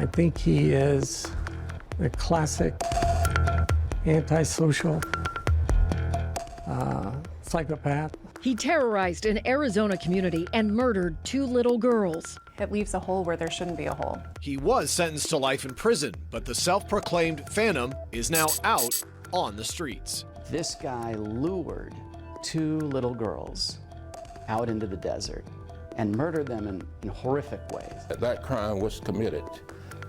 I think he is the classic antisocial psychopath. He terrorized an Arizona community and murdered 2 little girls. It leaves a hole where there shouldn't be a hole. He was sentenced to life in prison, but the self-proclaimed Phantom is now out on the streets. This guy lured 2 little girls out into the desert and murdered them in horrific ways. That crime was committed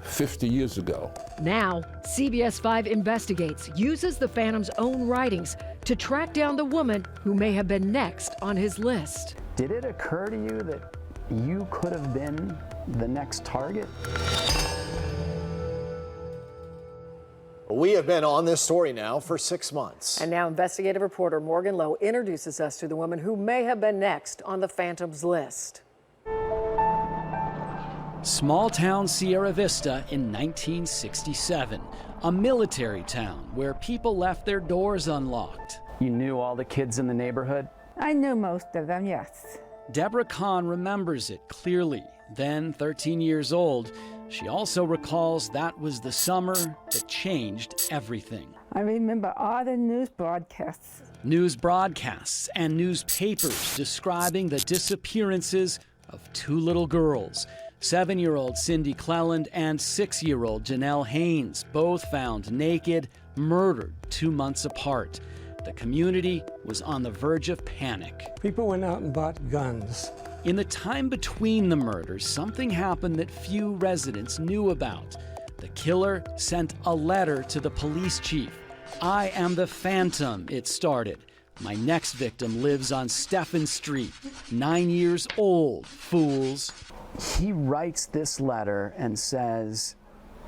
50 years ago. Now, CBS 5 investigates, uses the Phantom's own writings to track down the woman who may have been next on his list. Did it occur to you that you could have been the next target? We have been on this story now for 6 months. And now investigative reporter Morgan Lowe introduces us to the woman who may have been next on the Phantom's list. Small-town Sierra Vista in 1967, a military town where people left their doors unlocked. You knew all the kids in the neighborhood? I knew most of them, yes. Deborah Kahn remembers it clearly. Then 13 years old, she also recalls that was the summer that changed everything. I remember all the news broadcasts. News broadcasts and newspapers describing the disappearances of 2 little girls. 7-year-old Cindy Cleland and 6-year-old Janelle Haynes, both found naked, murdered 2 months apart. The community was on the verge of panic. People went out and bought guns. In the time between the murders, something happened that few residents knew about. The killer sent a letter to the police chief. "I am the Phantom," it started. "My next victim lives on Stephen Street. 9 years old, fools." He writes this letter and says,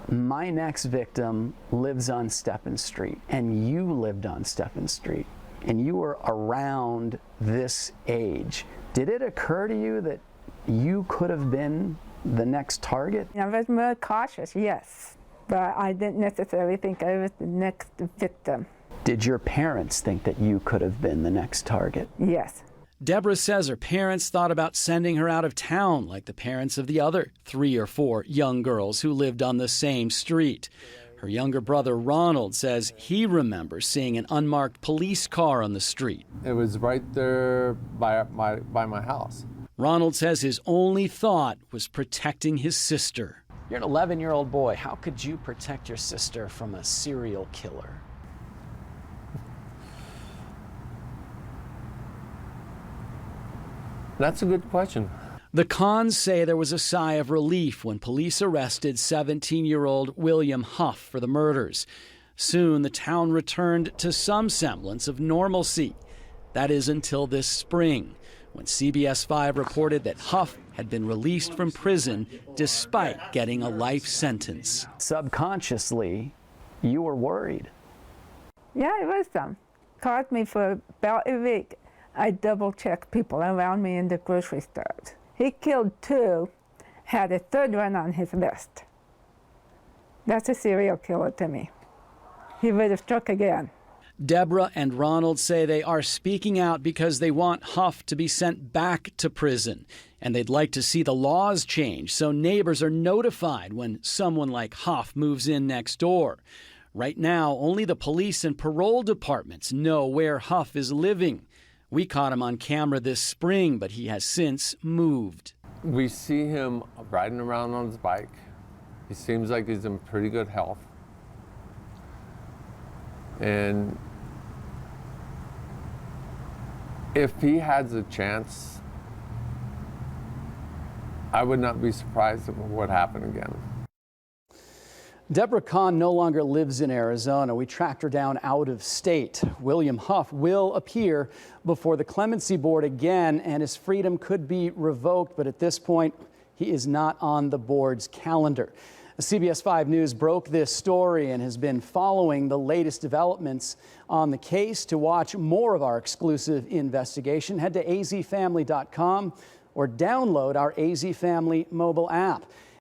"My next victim lives on Stephen Street, and you lived on Stephen Street, and you were around this age." Did it occur to you that you could have been the next target? I was more cautious, yes, but I didn't necessarily think I was the next victim. Did your parents think that you could have been the next target? Yes. Deborah says her parents thought about sending her out of town like the parents of the other 3 or 4 young girls who lived on the same street. Her younger brother Ronald says he remembers seeing an unmarked police car on the street. It was right there by my house. Ronald says his only thought was protecting his sister. You're an 11-year-old boy. How could you protect your sister from a serial killer? That's a good question. The Kahns say there was a sigh of relief when police arrested 17-year-old William Huff for the murders. Soon, the town returned to some semblance of normalcy. That is until this spring, when CBS 5 reported that Huff had been released from prison despite getting a life sentence. Subconsciously, you were worried. Yeah, it was some. Caught me for about a week. I double-checked people around me in the grocery stores. He killed 2, had a 3rd one on his list. That's a serial killer to me. He would have struck again. Deborah and Ronald say they are speaking out because they want Huff to be sent back to prison, and they'd like to see the laws change so neighbors are notified when someone like Huff moves in next door. Right now, only the police and parole departments know where Huff is living. We caught him on camera this spring, but he has since moved. We see him riding around on his bike. He seems like he's in pretty good health. And if he has a chance, I would not be surprised if it would happen again. Deborah Kahn no longer lives in Arizona. We tracked her down out of state. William Huff will appear before the Clemency Board again, and his freedom could be revoked, but at this point, he is not on the board's calendar. CBS 5 News broke this story and has been following the latest developments on the case. To watch more of our exclusive investigation, head to azfamily.com or download our AZ Family mobile app.